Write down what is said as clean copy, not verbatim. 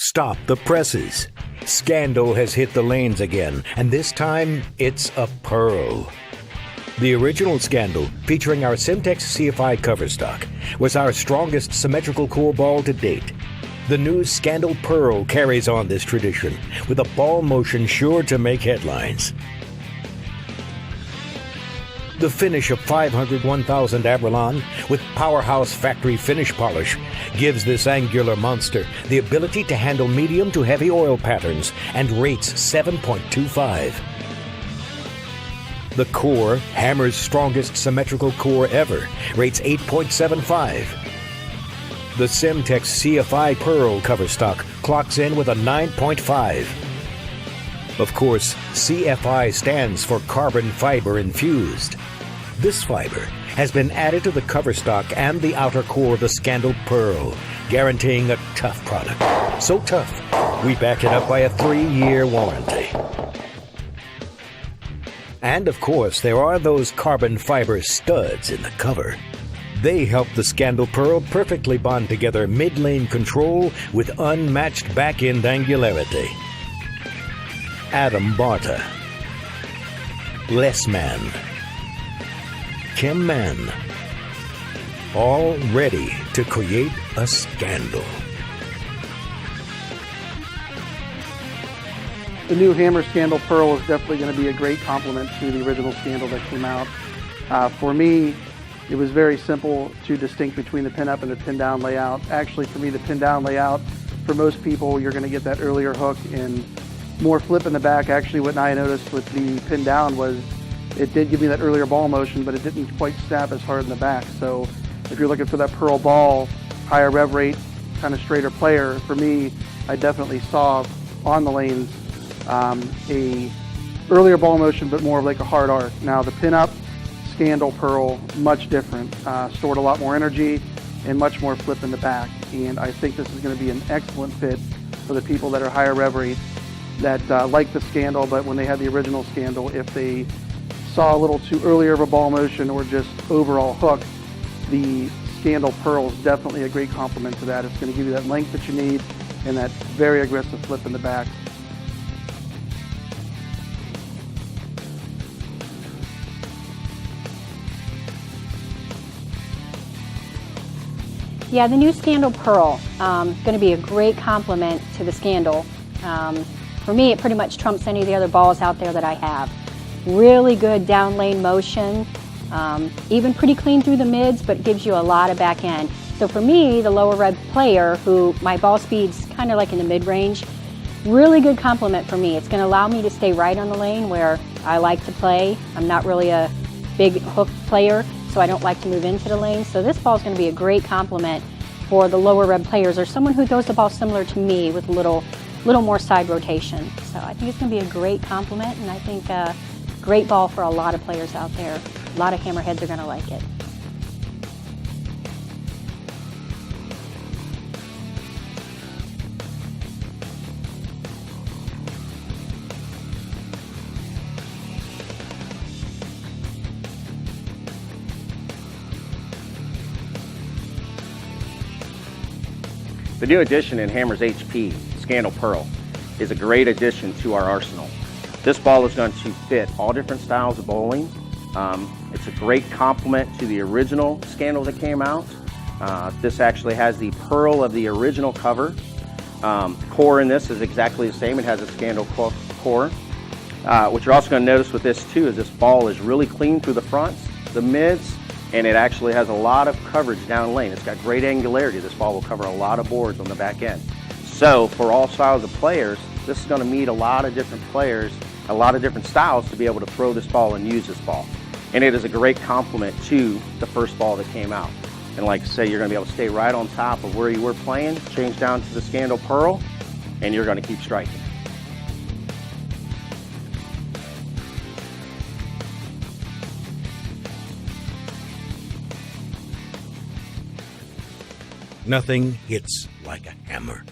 Stop the presses. Scandal has hit the lanes again, and this time it's a pearl. The original Scandal, featuring our Simtex CFI cover stock, was our strongest symmetrical core ball to date. The new Scandal Pearl carries on this tradition with a ball motion sure to make headlines. The finish of 500-1000 Abralon with powerhouse factory finish polish gives this angular monster the ability to handle medium to heavy oil patterns and rates 7.25. The core, Hammer's strongest symmetrical core ever, rates 8.75. The Simtex CFI Pearl cover stock clocks in with a 9.5. Of course, CFI stands for carbon fiber infused. This fiber has been added to the cover stock and the outer core of the Scandal Pearl, guaranteeing a tough product. So tough, we back it up by a 3-year warranty. And of course, there are those carbon fiber studs in the cover. They help the Scandal Pearl perfectly bond together mid-lane control with unmatched back-end angularity. Adam Barta, Les Mann, Kim Mann, all ready to create a scandal. The new Hammer Scandal Pearl is definitely going to be a great complement to the original Scandal that came out. For me, it was very simple to distinct between the pin-up and the pin-down layout. Actually, for me, the pin-down layout, for most people, you're going to get that earlier hook and more flip in the back. Actually, what I noticed with the pin-down was it did give me that earlier ball motion, but it didn't quite snap as hard in the back. So if you're looking for that Pearl ball, higher rev rate, kind of straighter player, for me, I definitely saw on the lanes a earlier ball motion, but more of like a hard arc. Now the pin-up Scandal Pearl, much different, stored a lot more energy and much more flip in the back. And I think this is going to be an excellent fit for the people that are higher rev rate, that like the Scandal, but when they had the original Scandal, if they saw a little too earlier of a ball motion or just overall hook, the Scandal Pearl is definitely a great complement to that. It's going to give you that length that you need and that very aggressive flip in the back. Yeah, the new Scandal Pearl, going to be a great complement to the Scandal. For me, it pretty much trumps any of the other balls out there that I have. Really good down lane motion, even pretty clean through the mids, but it gives you a lot of back end. So for me, the lower rev player, who my ball speed's kind of like in the mid range, really good complement for me. It's going to allow me to stay right on the lane where I like to play. I'm not really a big hook player, so I don't like to move into the lane. So this ball is going to be a great complement for the lower rev players or someone who throws the ball similar to me with a little more side rotation. So I think it's going to be a great complement, and I think a great ball for a lot of players out there. A lot of hammerheads are going to like it. The new addition in Hammer's HP, Scandal Pearl, is a great addition to our arsenal. This ball is going to fit all different styles of bowling. It's a great complement to the original Scandal that came out. This actually has the Pearl of the original cover. Core in this is exactly the same. It has a Scandal core. What you're also going to notice with this too is this ball is really clean through the fronts, the mids, and it actually has a lot of coverage down lane. It's got great angularity. This ball will cover a lot of boards on the back end. So for all styles of players, this is going to meet a lot of different players, a lot of different styles to be able to throw this ball and use this ball. And it is a great complement to the first ball that came out. And like I say, you're going to be able to stay right on top of where you were playing, change down to the Scandal Pearl, and you're going to keep striking. Nothing hits like a hammer.